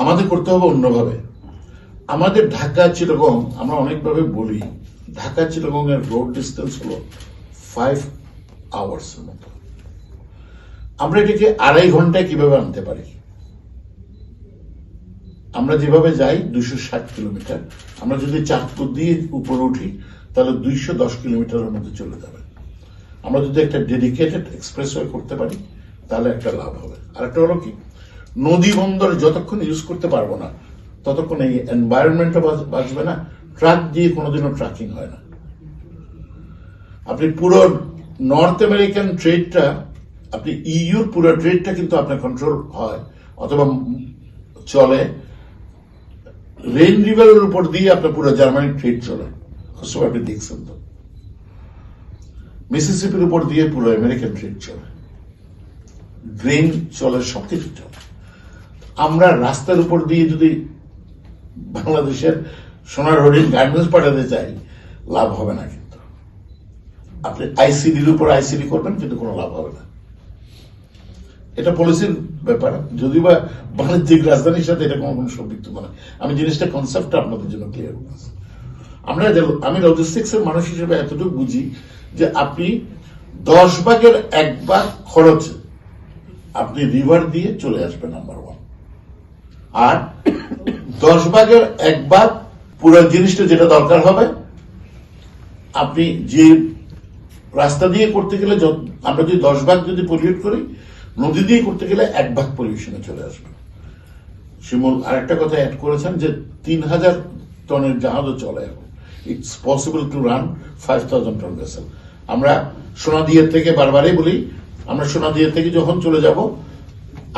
আমাদের করতে হবে অন্যভাবে। আমাদের ঢাকা চিটাগং আমরা অনেকভাবে বলি, ঢাকা চিটাগং এর রোড ডিস্টেন্স হলো 5 আওয়ার্স এর মতো। আমরা এটাকে 2.5 ঘন্টায় কিভাবে আনতে পারি? আমরা যেভাবে যাই 260 কিলোমিটার, আমরা যদি চাঁদপুর দিয়ে উপরে উঠি তাহলে 210 কিলোমিটারের মধ্যে চলে যাবে। আমরা যদি একটা ডেডিকেটেড এক্সপ্রেসওয়ে করতে পারি তাহলে একটা লাভ হবে। আর একটা হলো কি, নদী বন্দর যতক্ষণ ইউজ করতে পারবো না ততক্ষণ এই এনভায়রনমেন্টও বাঁচবে না, ট্রাক দিয়ে কোনোদিনও ট্রাকিং হয় না। আপনি পুরো নর্থ আমেরিকান ট্রেডটা, আপনি ইউর পুরো ট্রেডটা কিন্তু আপনার কন্ট্রোল হয় অথবা চলে রেন রিভারের উপর দিয়ে আপনার পুরো জার্মানির ট্রেড চলে। সব আপনি দেখছেন তো, মিসিসিপির উপর দিয়ে পুরো আমেরিকান ট্রেড চলে, ড্রেন চলে, সবকিছু চলে। আমরা রাস্তার উপর দিয়ে যদি বাংলাদেশের সোনার হরিণ গার্মেন্টস পাঠাতে চাই, লাভ হবে না। কিন্তু আপনি আইসিডির উপর আইসিডি করবেন, কিন্তু কোনো লাভ হবে না। এটা পলিসির ব্যাপার, যদিও বা বাণিজ্যিক রাজধানীর সাথে এটা কোনো সম্পৃক্ত নয়। আমি জিনিসটা কনসেপ্টটা আপনাদের জন্য ক্লিয়ার করছি। আমি লজিস্টিক্স এর মানুষ হিসেবে এতটুকু বুঝি যে আপনি 10 ভাগের 1 ভাগ খরচ আপনি রিভার দিয়ে চলে আসবেন, নাম্বার 1। আর 10 ভাগের 1 ভাগ পুরো জিনিসটা যেটা দরকার হবে আপনি যে রাস্তা দিয়ে করতে গেলে, আমরা যদি 10 ভাগ যদি পলিউট করি, নদী দিয়ে করতে গেলে 1 ভাগ পলিউশনে চলে আসবে। শিমুল আরেকটা কথা অ্যাড করেছেন যে 3000 টনের জাহাজও চলে এখন। It's possible to run 5000 ton vessel. আমরা সোনাদিয়ার থেকে বারবারই বলি, আমরা সোনাদিয়া থেকে যখন চলে যাব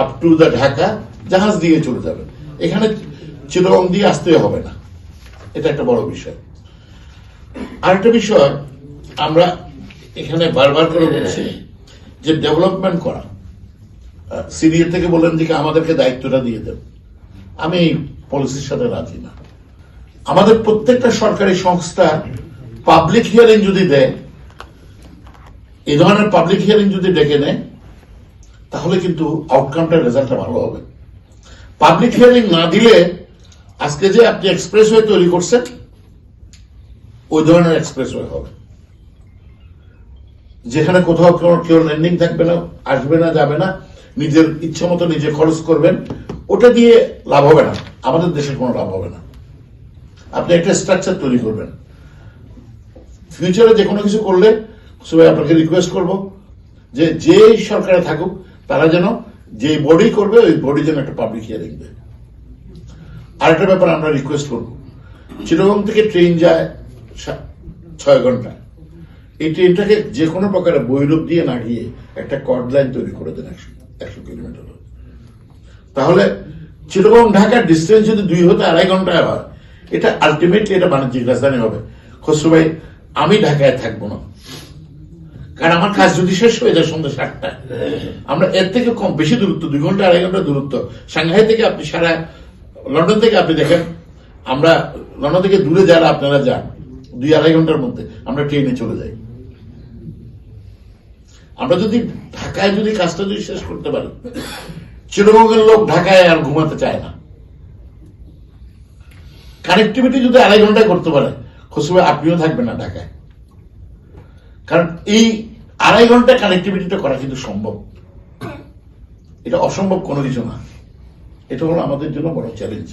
আপ টু দ্য ঢাকা, জাহাজ দিয়ে চলে যাবে, এখানে চিটাগং দিয়ে আসতে হবে না। এটা একটা বড় বিষয়। আরেকটা বিষয় আমরা এখানে বারবার করে বলছি যে ডেভেলপমেন্ট করা। সিরিয়া থেকে বলেন যে আমাদেরকে দায়িত্বটা দিয়ে দেন, আমি এই পলিসির সাথে রাজি না। আমাদের প্রত্যেকটা সরকারি সংস্থা পাবলিক হিয়ারিং যদি দেয়, এই ধরনের পাবলিক হিয়ারিং যদি ডেকে নেয়, তাহলে কিন্তু আউটকামটা, রেজাল্টটা ভালো হবে। পাবলিক হিয়ারিং না দিলে আজকে যে আপনি এক্সপ্রেসওয়ে তৈরি করছেন, ওই ধরনের এক্সপ্রেসওয়ে হবে যেখানে কোথাও কেউ ল্যান্ডিং থাকবে না, আসবে না, যাবে না, নিজের ইচ্ছা মতো নিজে খরচ করবেন, ওটা দিয়ে লাভ হবে না, আমাদের দেশের কোনো লাভ হবে না। আপনি একটা স্ট্রাকচার তৈরি করবেন। ফিউচারে যে কোনো কিছু করলে সবাই আপনাকে রিকোয়েস্ট করব যে যেই সরকারে থাকুক তারা যেন যে বডি করবে ওই বডি যেন একটা পাবলিক হিয়ারিং দেয়। আরেকটা ব্যাপার আমরা রিকোয়েস্ট করব, চিটাগং থেকে ট্রেন যায় 6 ঘন্টা, এই ট্রেনটাকে যে কোনো প্রকারে বৈরূপ দিয়ে না গিয়ে একটা কর্ড লাইন তৈরি করে দেন 100 কিলোমিটার। তাহলে চিটাগং ঢাকার ডিস্টেন্স যদি 2 হতে 2.5 ঘন্টায় হয়, এটা আলটিমেটলি এটা বাণিজ্যিক রাজধানী হবে। খসরু ভাই, আমি ঢাকায় থাকবো না, কারণ আমার কাজ যদি শেষ হয়ে যায় সন্ধ্যা 7টায়, আমরা এর থেকে কম বেশি দূরত্ব, 2 ঘন্টা 2.5 ঘন্টা দূরত্ব। সাংহাই থেকে আপনি লন্ডন থেকে আপনি দেখেন, আমরা লন্ডন থেকে দূরে যারা আপনারা যান 2-2.5 ঘন্টার মধ্যে আমরা ট্রেনে চলে যাই। আমরা যদি ঢাকায় যদি কাজটা যদি শেষ করতে পারি, চিটাগংয়ের লোক ঢাকায় আর ঘুমাতে চায় না। কানেক্টিভিটি যদি 2.5 ঘন্টায় করতে পারে, খসরু ভাই আপনিও থাকবেন না ঢাকায়। কারণ এই 2.5 ঘন্টা কানেক্টিভিটিটা করা কিন্তু সম্ভব, এটা অসম্ভব কোনো কিছু না। এটা হলো আমাদের জন্য বড় চ্যালেঞ্জ।